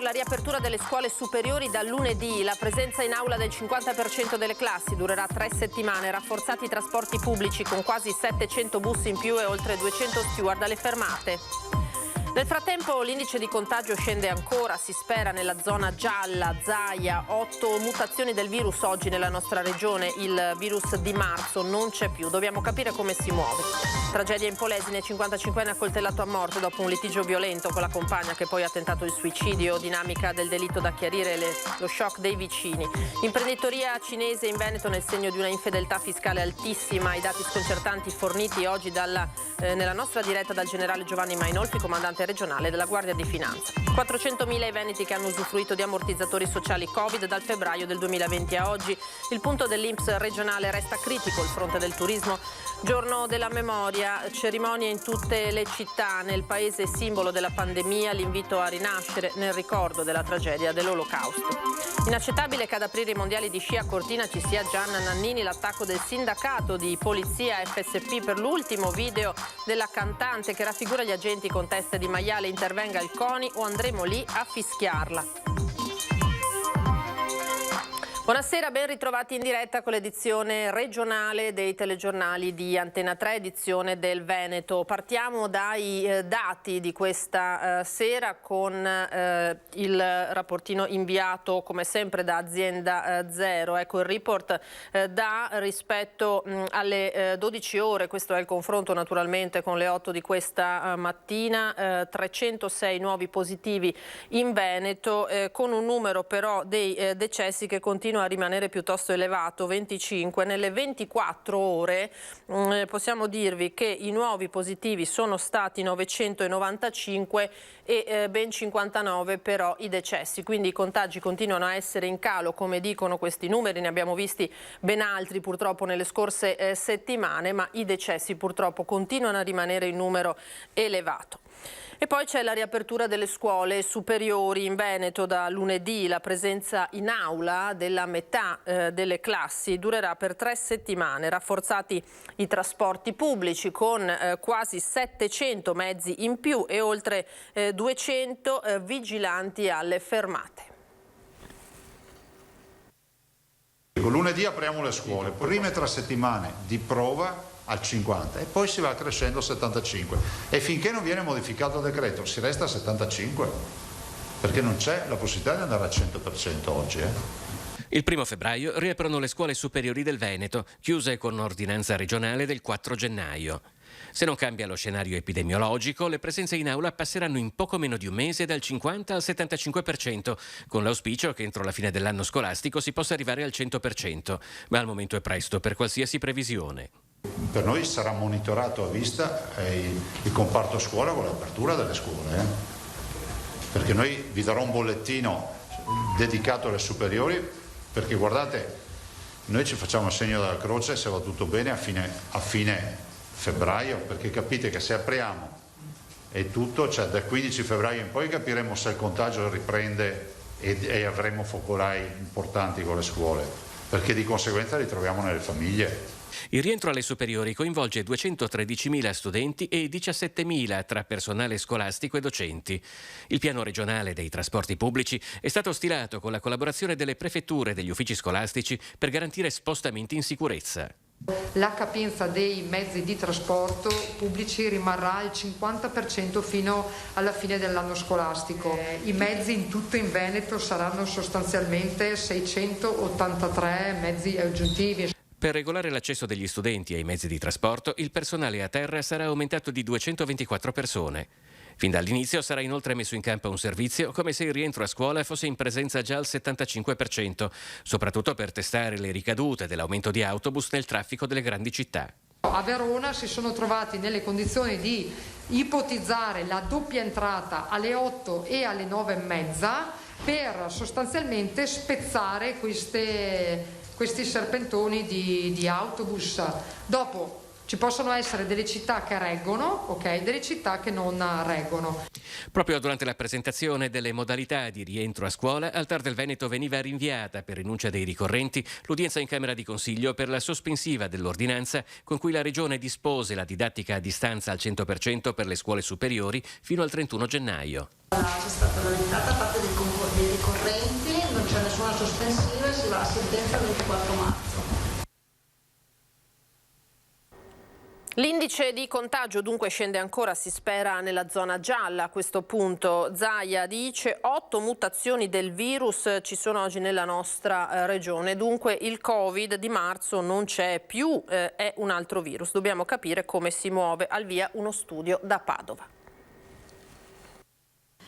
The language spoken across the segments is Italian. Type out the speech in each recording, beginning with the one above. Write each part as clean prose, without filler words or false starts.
la riapertura delle scuole superiori da lunedì. La presenza in aula del 50% delle classi durerà 3 settimane. Rafforzati i trasporti pubblici con quasi 700 bus in più e oltre 200 steward alle fermate. Nel frattempo l'indice di contagio scende ancora, si spera nella zona gialla, Zaia, 8 mutazioni del virus oggi nella nostra regione, il virus di marzo non c'è più, dobbiamo capire come si muove. Tragedia in Polesine, 55enne accoltellato a morte dopo un litigio violento con la compagna che poi ha tentato il suicidio, dinamica del delitto da chiarire, lo shock dei vicini. Imprenditoria cinese in Veneto nel segno di una infedeltà fiscale altissima, i dati sconcertanti forniti oggi nella nostra diretta dal generale Giovanni Mainolfi, comandante regionale della Guardia di Finanza. 400.000 i veneti che hanno usufruito di ammortizzatori sociali Covid dal febbraio del 2020 a oggi. Il punto dell'INPS regionale resta critico, il fronte del turismo. Giorno della memoria, cerimonie in tutte le città, nel paese simbolo della pandemia, l'invito a rinascere nel ricordo della tragedia dell'Olocausto. Inaccettabile che ad aprire i mondiali di sci a Cortina ci sia Gianna Nannini, l'attacco del sindacato di polizia FSP per l'ultimo video della cantante che raffigura gli agenti con teste di maiale, intervenga il CONI o andremo lì a fischiarla. Buonasera, ben ritrovati in diretta con l'edizione regionale dei telegiornali di Antena 3, edizione del Veneto. Partiamo dai dati di questa sera con il rapportino inviato come sempre da Azienda Zero. Ecco il report rispetto alle 12 ore, questo è il confronto naturalmente con le 8 di questa mattina, 306 nuovi positivi in Veneto, con un numero però dei decessi che continua a rimanere piuttosto elevato, 25. Nelle 24 ore possiamo dirvi che i nuovi positivi sono stati 995 e ben 59 però i decessi, quindi i contagi continuano a essere in calo, come dicono questi numeri, ne abbiamo visti ben altri purtroppo nelle scorse settimane, ma i decessi purtroppo continuano a rimanere in numero elevato. E poi c'è la riapertura delle scuole superiori in Veneto da lunedì. La presenza in aula della metà delle classi durerà per 3 settimane. Rafforzati i trasporti pubblici con quasi 700 mezzi in più e oltre 200 vigilanti alle fermate. Lunedì apriamo le scuole, prime 3 settimane di prova al 50 e poi si va crescendo al 75 e finché non viene modificato il decreto si resta al 75 perché non c'è la possibilità di andare al 100% oggi. Il 1° febbraio riaprono le scuole superiori del Veneto, chiuse con ordinanza regionale del 4 gennaio. Se non cambia lo scenario epidemiologico, le presenze in aula passeranno in poco meno di un mese dal 50 al 75%, con l'auspicio che entro la fine dell'anno scolastico si possa arrivare al 100%, ma al momento è presto per qualsiasi previsione. Per noi sarà monitorato a vista il comparto scuola con l'apertura delle scuole, perché noi vi darò un bollettino dedicato alle superiori, perché guardate, noi ci facciamo il segno della croce se va tutto bene a fine febbraio, perché capite che se apriamo e tutto, cioè dal 15 febbraio in poi capiremo se il contagio riprende e avremo focolai importanti con le scuole, perché di conseguenza li troviamo nelle famiglie. Il rientro alle superiori coinvolge 213.000 studenti e 17.000 tra personale scolastico e docenti. Il piano regionale dei trasporti pubblici è stato stilato con la collaborazione delle prefetture e degli uffici scolastici per garantire spostamenti in sicurezza. La capienza dei mezzi di trasporto pubblici rimarrà al 50% fino alla fine dell'anno scolastico. I mezzi in tutto in Veneto saranno sostanzialmente 683 mezzi aggiuntivi. Per regolare l'accesso degli studenti ai mezzi di trasporto, il personale a terra sarà aumentato di 224 persone. Fin dall'inizio sarà inoltre messo in campo un servizio come se il rientro a scuola fosse in presenza già al 75%, soprattutto per testare le ricadute dell'aumento di autobus nel traffico delle grandi città. A Verona si sono trovati nelle condizioni di ipotizzare la doppia entrata alle 8 e alle 9:30 per sostanzialmente spezzare questi serpentoni di autobus. Dopo Ci possono essere delle città che reggono, ok, delle città che non reggono. Proprio durante la presentazione delle modalità di rientro a scuola, al TAR del Veneto veniva rinviata per rinuncia dei ricorrenti l'udienza in Camera di Consiglio per la sospensiva dell'ordinanza con cui la Regione dispose la didattica a distanza al 100% per le scuole superiori fino al 31 gennaio. C'è stata la data da parte dei ricorrenti, non c'è nessuna sospensiva e si va a sentenza il 24 marzo. L'indice di contagio dunque scende ancora, si spera, nella zona gialla. A questo punto Zaia dice 8 mutazioni del virus ci sono oggi nella nostra regione, dunque il Covid di marzo non c'è più, è un altro virus. Dobbiamo capire come si muove. Al via uno studio da Padova.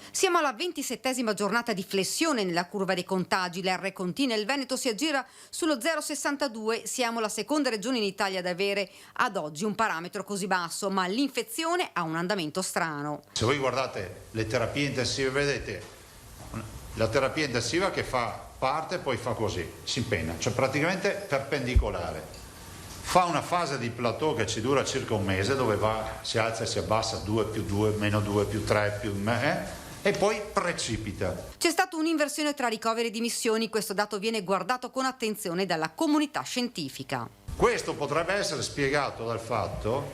Siamo alla 27ª giornata di flessione nella curva dei contagi. L'R continua e il Veneto si aggira sullo 0,62. Siamo la seconda regione in Italia ad avere ad oggi un parametro così basso, ma l'infezione ha un andamento strano. Se voi guardate le terapie intensive, vedete la terapia intensiva che parte e poi fa così, si impenna, cioè praticamente perpendicolare. Fa una fase di plateau che ci dura circa un mese, dove si alza e si abbassa 2 più 2, meno 2 più 3 più e poi precipita. C'è stata un'inversione tra ricoveri e dimissioni, questo dato viene guardato con attenzione dalla comunità scientifica. Questo potrebbe essere spiegato dal fatto,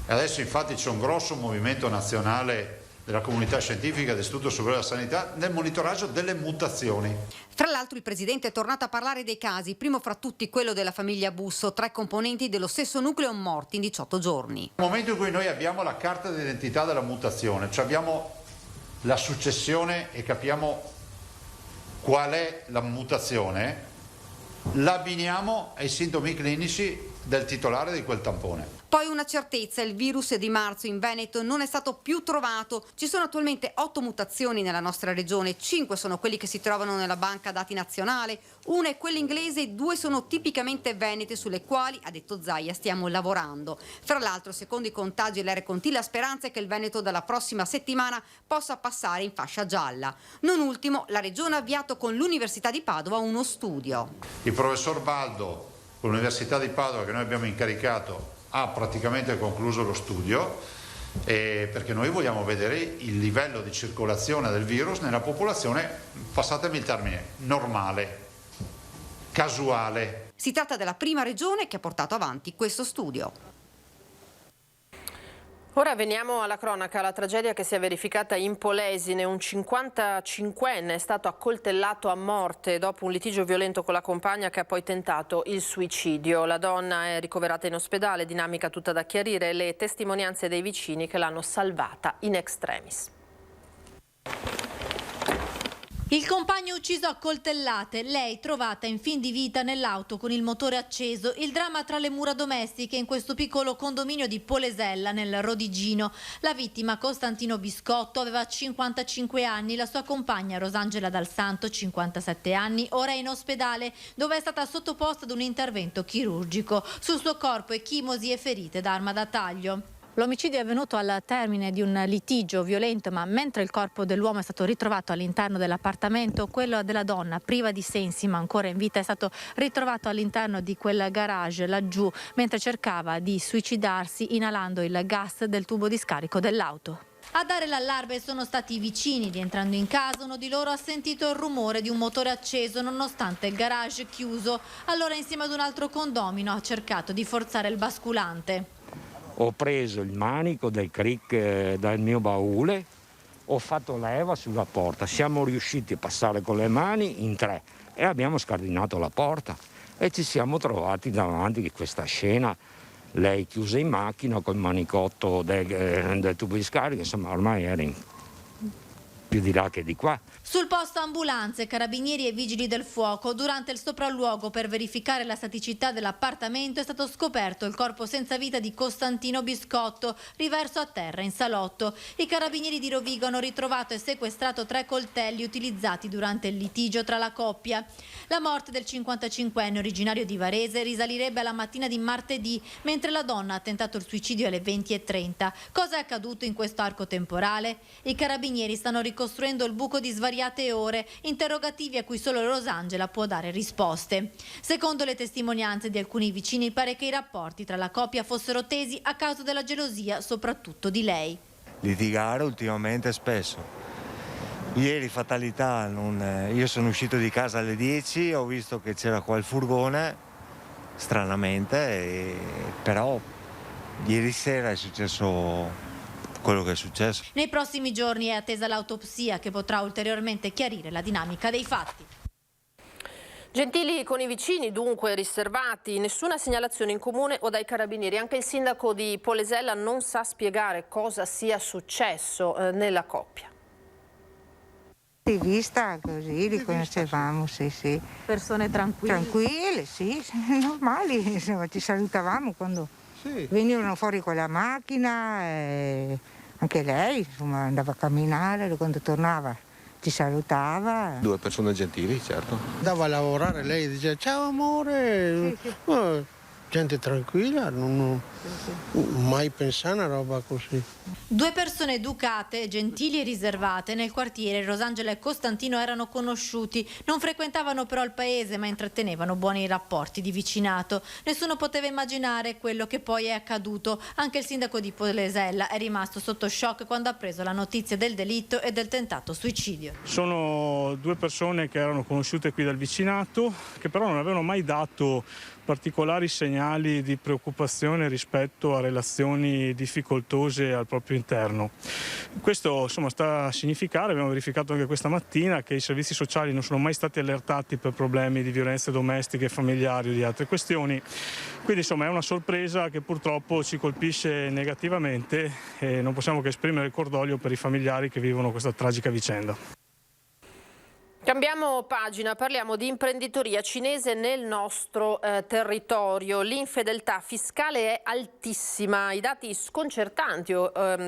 e adesso infatti c'è un grosso movimento nazionale della comunità scientifica dell'Istituto Superiore della Sanità nel monitoraggio delle mutazioni. Tra l'altro il Presidente è tornato a parlare dei casi, primo fra tutti quello della famiglia Busso, 3 componenti dello stesso nucleo morti in 18 giorni. Nel momento in cui noi abbiamo la carta d'identità della mutazione, cioè abbiamo la successione e capiamo qual è la mutazione, l'abbiniamo ai sintomi clinici del titolare di quel tampone. Poi una certezza, il virus di marzo in Veneto non è stato più trovato. Ci sono attualmente 8 mutazioni nella nostra regione, 5 sono quelli che si trovano nella banca dati nazionale, una è quella inglese e 2 sono tipicamente venete sulle quali, ha detto Zaia, stiamo lavorando. Fra l'altro, secondo i contagi dell'R Conti, la speranza è che il Veneto dalla prossima settimana possa passare in fascia gialla. Non ultimo, la regione ha avviato con l'Università di Padova uno studio. Il professor Baldo, con l'Università di Padova che noi abbiamo incaricato, ha praticamente concluso lo studio perché noi vogliamo vedere il livello di circolazione del virus nella popolazione, passatemi il termine, normale, casuale. Si tratta della prima regione che ha portato avanti questo studio. Ora veniamo alla cronaca, la tragedia che si è verificata in Polesine. Un 55enne è stato accoltellato a morte dopo un litigio violento con la compagna che ha poi tentato il suicidio. La donna è ricoverata in ospedale, dinamica tutta da chiarire, le testimonianze dei vicini che l'hanno salvata in extremis. Il compagno ucciso a coltellate, lei trovata in fin di vita nell'auto con il motore acceso. Il dramma tra le mura domestiche in questo piccolo condominio di Polesella nel Rodigino. La vittima, Costantino Biscotto, aveva 55 anni, la sua compagna Rosangela Dal Santo, 57 anni, ora è in ospedale dove è stata sottoposta ad un intervento chirurgico. Sul suo corpo ecchimosi e ferite d'arma da taglio. L'omicidio è avvenuto al termine di un litigio violento, ma mentre il corpo dell'uomo è stato ritrovato all'interno dell'appartamento, quello della donna, priva di sensi ma ancora in vita, è stato ritrovato all'interno di quel garage laggiù mentre cercava di suicidarsi inalando il gas del tubo di scarico dell'auto. A dare l'allarme sono stati i vicini. Rientrando in casa, uno di loro ha sentito il rumore di un motore acceso nonostante il garage chiuso. Allora, insieme ad un altro condomino, ha cercato di forzare il basculante. Ho preso il manico del crick dal mio baule, ho fatto leva sulla porta, siamo riusciti a passare con le mani in 3 e abbiamo scardinato la porta e ci siamo trovati davanti a questa scena, lei chiusa in macchina col manicotto del tubo di scarico, insomma ormai era più di là che di qua. Sul posto ambulanze, carabinieri e vigili del fuoco. Durante il sopralluogo per verificare la staticità dell'appartamento è stato scoperto il corpo senza vita di Costantino Biscotto, riverso a terra in salotto. I carabinieri di Rovigo hanno ritrovato e sequestrato 3 coltelli utilizzati durante il litigio tra la coppia. La morte del 55enne originario di Varese risalirebbe alla mattina di martedì, mentre la donna ha tentato il suicidio alle 20:30. Cosa è accaduto in questo arco temporale? I carabinieri stanno ricostruendo ricostruendo il buco di svariate ore, interrogativi a cui solo Rosangela può dare risposte. Secondo le testimonianze di alcuni vicini, pare che i rapporti tra la coppia fossero tesi a causa della gelosia, soprattutto di lei. Litigare ultimamente spesso. Ieri fatalità, io sono uscito di casa alle 10, ho visto che c'era qua il furgone, stranamente, però ieri sera è successo quello che è successo. Nei prossimi giorni è attesa l'autopsia che potrà ulteriormente chiarire la dinamica dei fatti. Gentili con i vicini, dunque riservati, nessuna segnalazione in comune o dai carabinieri. Anche il sindaco di Polesella non sa spiegare cosa sia successo nella coppia. Di vista così, li conoscevamo, sì. Persone tranquille? Tranquille, sì, normali, insomma, ci salutavamo quando venivano fuori con la macchina, anche lei, insomma, andava a camminare, quando tornava ci salutava. 2 persone gentili, certo. Andava a lavorare, lei diceva ciao amore, gente tranquilla, non mai pensare a una roba così. 2 persone educate, gentili e riservate. Nel quartiere Rosangela e Costantino erano conosciuti, non frequentavano però il paese ma intrattenevano buoni rapporti di vicinato. Nessuno poteva immaginare quello che poi è accaduto. Anche il sindaco di Polesella è rimasto sotto shock quando ha preso la notizia del delitto e del tentato suicidio. Sono 2 persone che erano conosciute qui dal vicinato, che però non avevano mai dato particolari segnali di preoccupazione rispetto a relazioni difficoltose al proprio interno. Questo insomma sta a significare, abbiamo verificato anche questa mattina, che i servizi sociali non sono mai stati allertati per problemi di violenze domestiche, familiari o di altre questioni. Quindi insomma è una sorpresa che purtroppo ci colpisce negativamente e non possiamo che esprimere il cordoglio per i familiari che vivono questa tragica vicenda. Cambiamo pagina, parliamo di imprenditoria cinese nel nostro territorio. L'infedeltà fiscale è altissima. I dati sconcertanti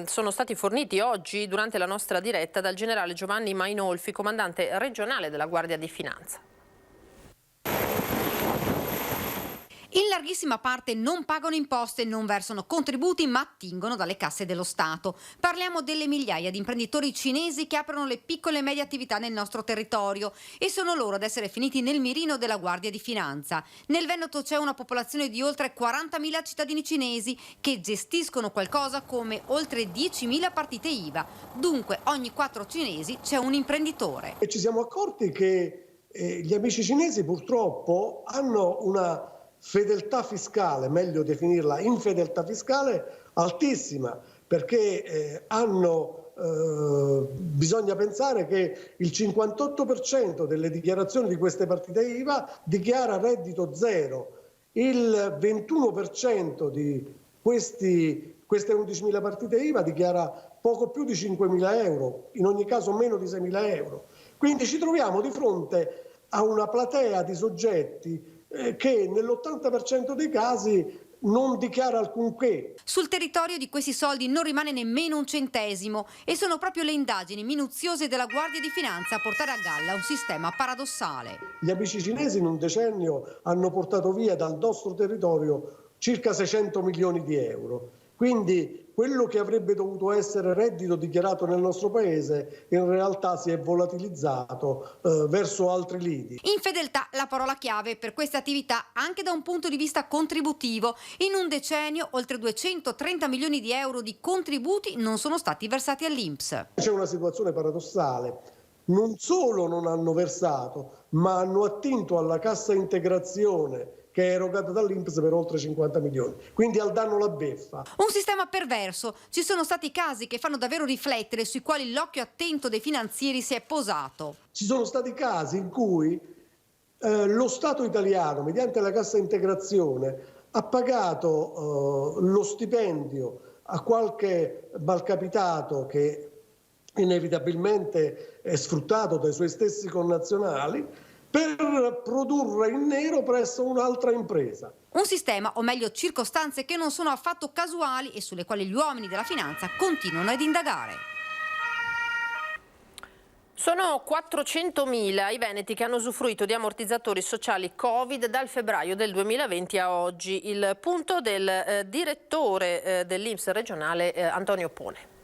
sono stati forniti oggi durante la nostra diretta dal generale Giovanni Mainolfi, comandante regionale della Guardia di Finanza. In larghissima parte non pagano imposte, non versano contributi, ma attingono dalle casse dello Stato. Parliamo delle migliaia di imprenditori cinesi che aprono le piccole e medie attività nel nostro territorio e sono loro ad essere finiti nel mirino della Guardia di Finanza. Nel Veneto c'è una popolazione di oltre 40.000 cittadini cinesi che gestiscono qualcosa come oltre 10.000 partite IVA. Dunque ogni 4 cinesi c'è un imprenditore. E ci siamo accorti che gli amici cinesi purtroppo hanno una fedeltà fiscale, meglio definirla infedeltà fiscale, altissima, perché bisogna pensare che il 58% delle dichiarazioni di queste partite IVA dichiara reddito zero, il 21% di queste 11.000 partite IVA dichiara poco più di 5.000 euro, in ogni caso meno di 6.000 euro. Quindi ci troviamo di fronte a una platea di soggetti che nell'80% dei casi non dichiara alcunché. Sul territorio di questi soldi non rimane nemmeno un centesimo e sono proprio le indagini minuziose della Guardia di Finanza a portare a galla un sistema paradossale. Gli amici cinesi in un decennio hanno portato via dal nostro territorio circa 600 milioni di euro. Quindi quello che avrebbe dovuto essere reddito dichiarato nel nostro paese in realtà si è volatilizzato verso altri lidi. Infedeltà, la parola chiave per queste attività anche da un punto di vista contributivo. In un decennio oltre 230 milioni di euro di contributi non sono stati versati all'INPS. C'è una situazione paradossale. Non solo non hanno versato, ma hanno attinto alla cassa integrazione che è erogata dall'INPS per oltre 50 milioni, quindi al danno la beffa. Un sistema perverso. Ci sono stati casi che fanno davvero riflettere, sui quali l'occhio attento dei finanzieri si è posato. Ci sono stati casi in cui lo Stato italiano, mediante la cassa integrazione, ha pagato lo stipendio a qualche malcapitato che inevitabilmente è sfruttato dai suoi stessi connazionali, per produrre in nero presso un'altra impresa. Un sistema, o meglio circostanze che non sono affatto casuali e sulle quali gli uomini della finanza continuano ad indagare. Sono 400.000 i veneti che hanno usufruito di ammortizzatori sociali Covid dal febbraio del 2020 a oggi. Il punto del direttore dell'INPS regionale Antonio Pone.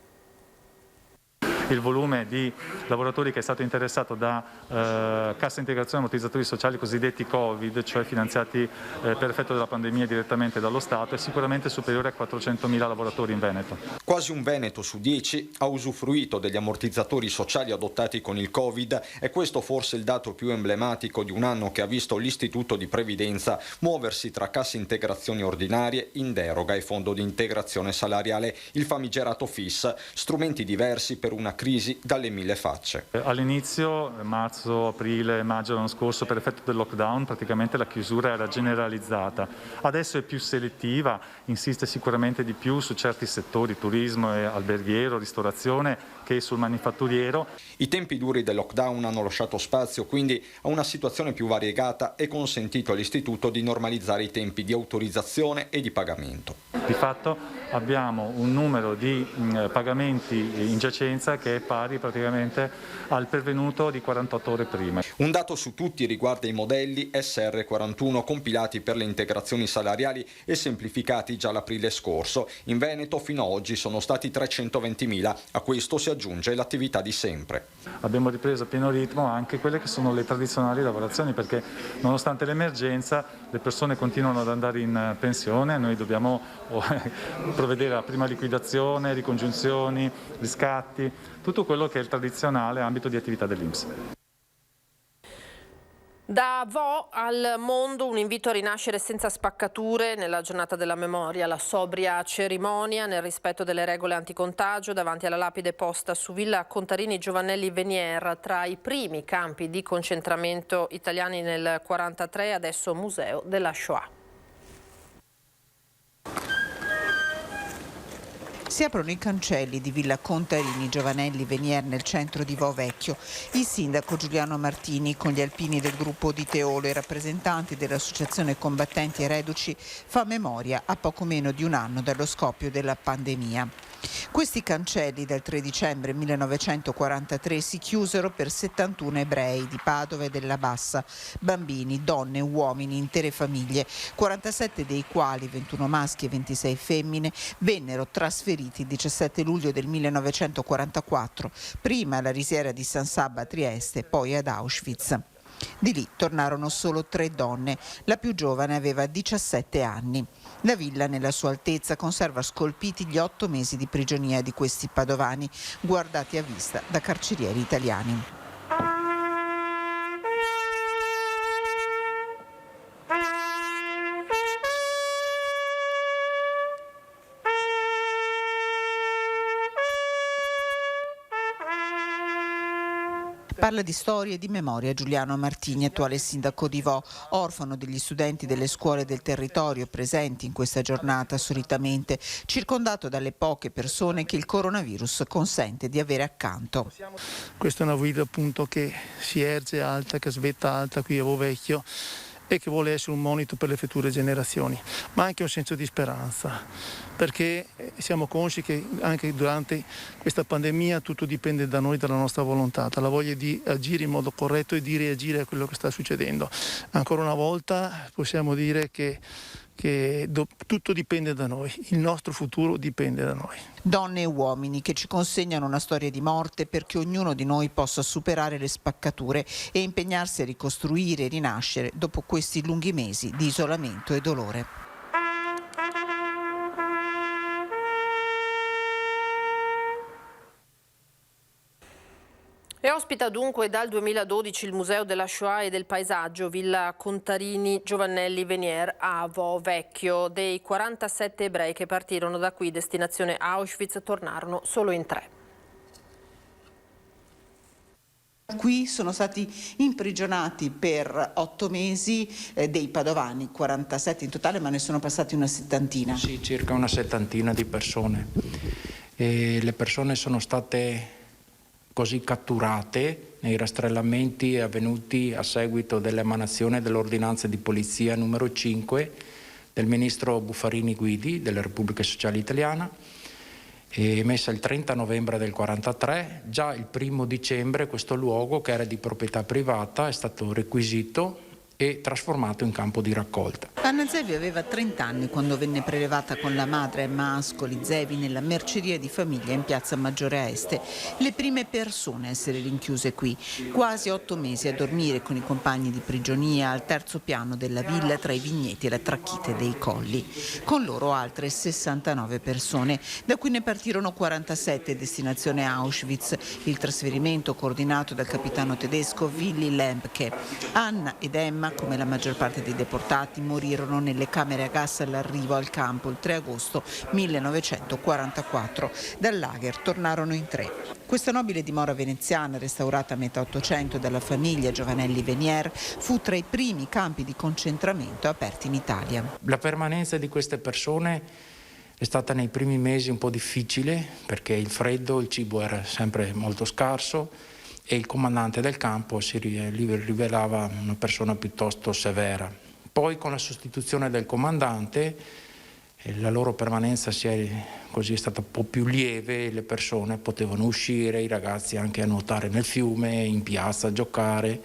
il volume di lavoratori che è stato interessato da cassa integrazione e ammortizzatori sociali cosiddetti Covid, cioè finanziati per effetto della pandemia direttamente dallo Stato, è sicuramente superiore a 400.000 lavoratori in Veneto. Quasi un veneto su 10 ha usufruito degli ammortizzatori sociali adottati con il Covid, e questo forse il dato più emblematico di un anno che ha visto l'Istituto di Previdenza muoversi tra casse integrazioni ordinarie, in deroga e fondo di integrazione salariale, il famigerato FIS, strumenti diversi per una crisi dalle mille facce. All'inizio, marzo, aprile, maggio l'anno scorso, per effetto del lockdown, praticamente la chiusura era generalizzata. Adesso è più selettiva, insiste sicuramente di più su certi settori, turismo e alberghiero, ristorazione, che sul manifatturiero. I tempi duri del lockdown hanno lasciato spazio quindi a una situazione più variegata e consentito all'Istituto di normalizzare i tempi di autorizzazione e di pagamento. Di fatto abbiamo un numero di pagamenti in giacenza che è pari praticamente al pervenuto di 48 ore prima. Un dato su tutti riguarda i modelli SR41 compilati per le integrazioni salariali e semplificati già l'aprile scorso. In Veneto fino ad oggi sono stati 320.000, a questo si aggiunge l'attività di sempre. Abbiamo ripreso a pieno ritmo anche quelle che sono le tradizionali lavorazioni, perché nonostante l'emergenza le persone continuano ad andare in pensione, noi dobbiamo provvedere a prima liquidazione, ricongiunzioni, riscatti, tutto quello che è il tradizionale ambito di attività dell'INPS. Da Vo al mondo un invito a rinascere senza spaccature nella giornata della memoria, la sobria cerimonia nel rispetto delle regole anticontagio davanti alla lapide posta su Villa Contarini Giovanelli Venier, tra i primi campi di concentramento italiani nel 1943, adesso Museo della Shoah. Si aprono i cancelli di Villa Contarini Giovanelli Venier nel centro di Vo Vecchio. Il sindaco Giuliano Martini con gli alpini del gruppo di Teolo e rappresentanti dell'associazione Combattenti e Reduci fa memoria a poco meno di un anno dallo scoppio della pandemia. Questi cancelli dal 3 dicembre 1943 si chiusero per 71 ebrei di Padova e della Bassa, bambini, donne, uomini, intere famiglie, 47 dei quali, 21 maschi e 26 femmine, vennero trasferiti il 17 luglio del 1944, prima alla risiera di San Sabba a Trieste, poi ad Auschwitz. Di lì tornarono solo 3 donne, la più giovane aveva 17 anni. La villa nella sua altezza conserva scolpiti gli 8 mesi di prigionia di questi padovani, guardati a vista da carcerieri italiani. Parla di storia e di memoria Giuliano Martini, attuale sindaco di Vo, orfano degli studenti delle scuole del territorio presenti in questa giornata solitamente, circondato dalle poche persone che il coronavirus consente di avere accanto. Questa è una vita appunto che si erge alta, che svetta alta qui a Vo Vecchio e che vuole essere un monito per le future generazioni, ma anche un senso di speranza, perché siamo consci che anche durante questa pandemia tutto dipende da noi, dalla nostra volontà, dalla voglia di agire in modo corretto e di reagire a quello che sta succedendo. Ancora una volta possiamo dire che tutto dipende da noi, il nostro futuro dipende da noi. Donne e uomini che ci consegnano una storia di morte perché ognuno di noi possa superare le spaccature e impegnarsi a ricostruire e rinascere dopo questi lunghi mesi di isolamento e dolore. E ospita dunque dal 2012 il Museo della Shoah e del Paesaggio Villa Contarini Giovanelli Venier a Vo Vecchio. Dei 47 ebrei che partirono da qui, destinazione Auschwitz, tornarono solo in 3. Qui sono stati imprigionati per 8 mesi dei padovani, 47 in totale, ma ne sono passati una settantina. Sì, circa una settantina di persone. E le persone sono state così catturate nei rastrellamenti avvenuti a seguito dell'emanazione dell'ordinanza di polizia numero 5 del ministro Buffarini Guidi della Repubblica Sociale Italiana, emessa il 30 novembre del 1943. Già il 1 dicembre questo luogo, che era di proprietà privata, è stato requisito e trasformato in campo di raccolta. Anna Zevi aveva 30 anni quando venne prelevata con la madre Emma Ascoli Zevi nella merceria di famiglia in piazza Maggiore a Este. Le prime persone a essere rinchiuse qui, quasi 8 mesi a dormire con i compagni di prigionia al terzo piano della villa tra i vigneti e la tracchite dei colli. Con loro altre 69 persone, da cui ne partirono 47 destinazione Auschwitz, il trasferimento coordinato dal capitano tedesco Willy Lembke. Anna ed Emma, come la maggior parte dei deportati, morirono nelle camere a gas all'arrivo al campo il 3 agosto 1944. Dal lager tornarono in 3. Questa nobile dimora veneziana, restaurata a metà Ottocento dalla famiglia Giovanelli Venier, fu tra i primi campi di concentramento aperti in Italia. La permanenza di queste persone è stata nei primi mesi un po' difficile perché il freddo, il cibo era sempre molto scarso e il comandante del campo si rivelava una persona piuttosto severa. Poi con la sostituzione del comandante la loro permanenza è stata un po' più lieve, le persone potevano uscire, i ragazzi anche a nuotare nel fiume, in piazza, a giocare,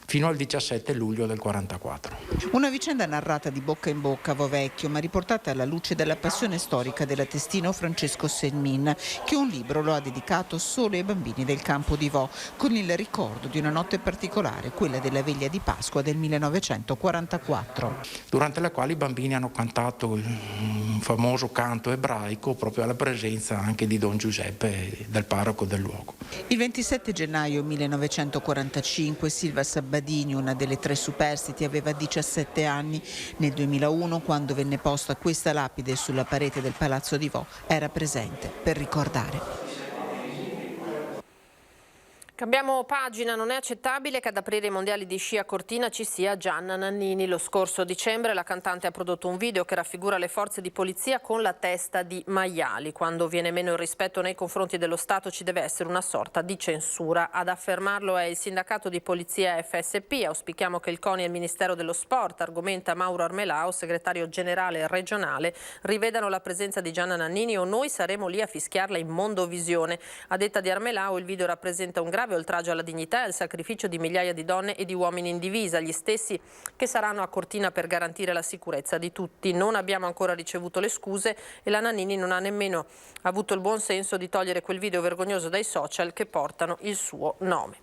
fino al 17 luglio del 1944. Una vicenda narrata di bocca in bocca a Vovecchio, ma riportata alla luce della passione storica dell'attestino Francesco Senmin, che un libro lo ha dedicato solo ai bambini del campo di Vo, con il ricordo di una notte particolare, quella della veglia di Pasqua del 1944. Durante la quale i bambini hanno cantato un famoso canto ebraico proprio alla presenza anche di Don Giuseppe, del parroco del luogo. Il 27 gennaio 1945 Silva Sabadini, una delle 3 superstiti, aveva 17 anni. Nel 2001, quando venne posta questa lapide sulla parete del Palazzo di Vo, era presente per ricordare. Cambiamo pagina, non è accettabile che ad aprire i mondiali di sci a Cortina ci sia Gianna Nannini. Lo scorso dicembre la cantante ha prodotto un video che raffigura le forze di polizia con la testa di maiali. Quando viene meno il rispetto nei confronti dello Stato ci deve essere una sorta di censura. Ad affermarlo è il sindacato di polizia FSP. Auspichiamo che il CONI e il Ministero dello Sport, argomenta Mauro Armelao, segretario generale regionale, rivedano la presenza di Gianna Nannini o noi saremo lì a fischiarla in mondovisione. A detta di Armelao il video rappresenta un grave oltraggio alla dignità e al sacrificio di migliaia di donne e di uomini in divisa, gli stessi che saranno a Cortina per garantire la sicurezza di tutti. Non abbiamo ancora ricevuto le scuse e la Nannini non ha nemmeno avuto il buon senso di togliere quel video vergognoso dai social che portano il suo nome.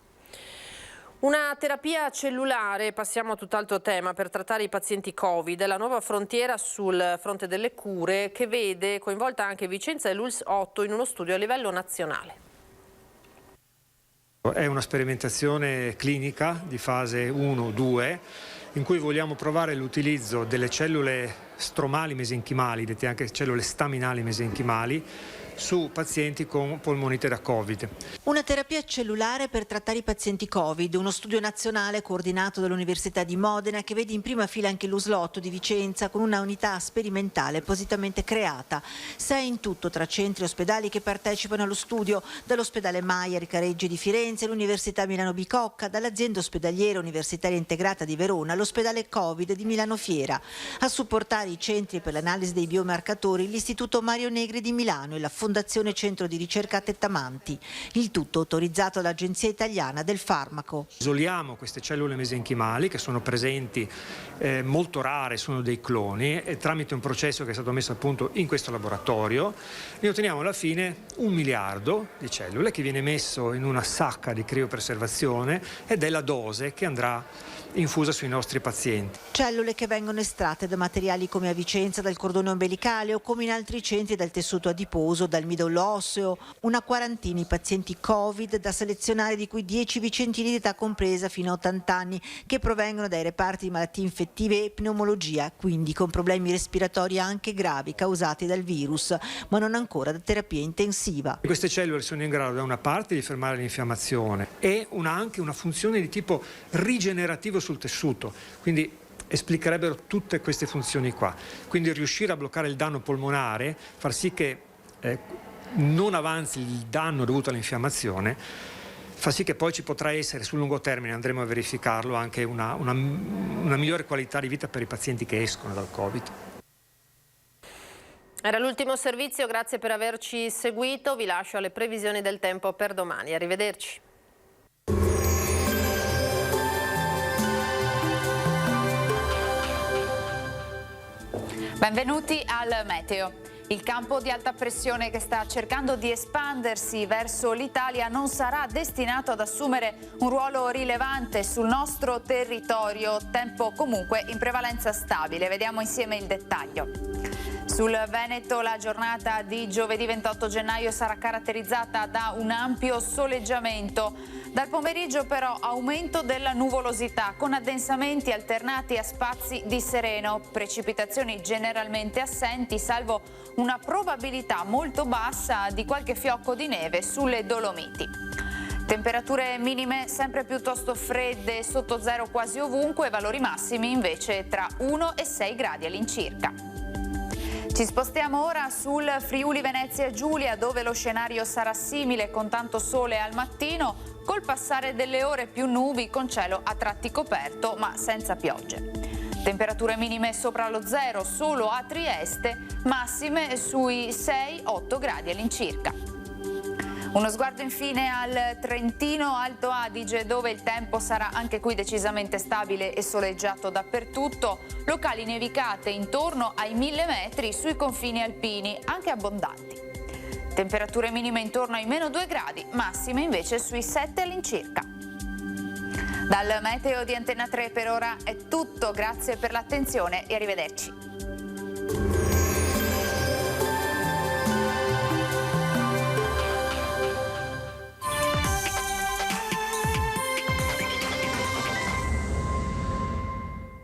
Una terapia cellulare, passiamo a tutt'altro tema, per trattare i pazienti Covid, la nuova frontiera sul fronte delle cure che vede coinvolta anche Vicenza e l'ULSS 8 in uno studio a livello nazionale. È una sperimentazione clinica di fase 1-2 in cui vogliamo provare l'utilizzo delle cellule stromali mesenchimali, dette anche cellule staminali mesenchimali, su pazienti con polmonite da Covid. Una terapia cellulare per trattare i pazienti Covid, uno studio nazionale coordinato dall'Università di Modena che vede in prima fila anche l'ULSS 8 di Vicenza con una unità sperimentale appositamente creata. 6 in tutto tra centri e ospedali che partecipano allo studio, dall'ospedale Maia Ricareggi di Firenze, l'Università Milano Bicocca, dall'azienda ospedaliera universitaria integrata di Verona, all'ospedale Covid di Milano Fiera. A supportare i centri per l'analisi dei biomarcatori l'Istituto Mario Negri di Milano e la Fondazione Centro di Ricerca Tettamanti. Il tutto autorizzato dall'Agenzia Italiana del Farmaco. Isoliamo queste cellule mesenchimali che sono presenti, molto rare, sono dei cloni, e tramite un processo che è stato messo a punto in questo laboratorio ne otteniamo alla fine 1 miliardo di cellule che viene messo in una sacca di criopreservazione ed è la dose che andrà infusa sui nostri pazienti. Cellule che vengono estratte da materiali come a Vicenza dal cordone ombelicale o come in altri centri dal tessuto adiposo, dal midollo osseo. Una quarantina i pazienti Covid da selezionare, di cui 10 vicentini di età compresa fino a 80 anni che provengono dai reparti di malattie infettive e pneumologia, quindi con problemi respiratori anche gravi causati dal virus, ma non ancora da terapia intensiva. Queste cellule sono in grado da una parte di fermare l'infiammazione e anche una funzione di tipo rigenerativo sul tessuto, quindi esplicherebbero tutte queste funzioni qua. Quindi riuscire a bloccare il danno polmonare, far sì che non avanzi il danno dovuto all'infiammazione, fa sì che poi ci potrà essere sul lungo termine, andremo a verificarlo, anche una migliore qualità di vita per i pazienti che escono dal Covid. Era l'ultimo servizio, grazie per averci seguito, vi lascio alle previsioni del tempo per domani, arrivederci. Benvenuti al Meteo. Il campo di alta pressione che sta cercando di espandersi verso l'Italia non sarà destinato ad assumere un ruolo rilevante sul nostro territorio, tempo comunque in prevalenza stabile. Vediamo insieme il dettaglio. Sul Veneto la giornata di giovedì 28 gennaio sarà caratterizzata da un ampio soleggiamento. Dal pomeriggio però aumento della nuvolosità con addensamenti alternati a spazi di sereno, precipitazioni generalmente assenti salvo una probabilità molto bassa di qualche fiocco di neve sulle Dolomiti. Temperature minime sempre piuttosto fredde, sotto zero quasi ovunque, valori massimi invece tra 1 e 6 gradi all'incirca. Ci spostiamo ora sul Friuli Venezia Giulia, dove lo scenario sarà simile con tanto sole al mattino, col passare delle ore più nubi con cielo a tratti coperto ma senza piogge. Temperature minime sopra lo zero solo a Trieste, massime sui 6-8 gradi all'incirca. Uno sguardo infine al Trentino Alto Adige, dove il tempo sarà anche qui decisamente stabile e soleggiato dappertutto, locali nevicate intorno ai 1000 metri sui confini alpini, anche abbondanti. Temperature minime intorno ai -2 gradi, massime invece sui 7 all'incirca. Dal Meteo di Antenna 3 per ora è tutto, grazie per l'attenzione e arrivederci.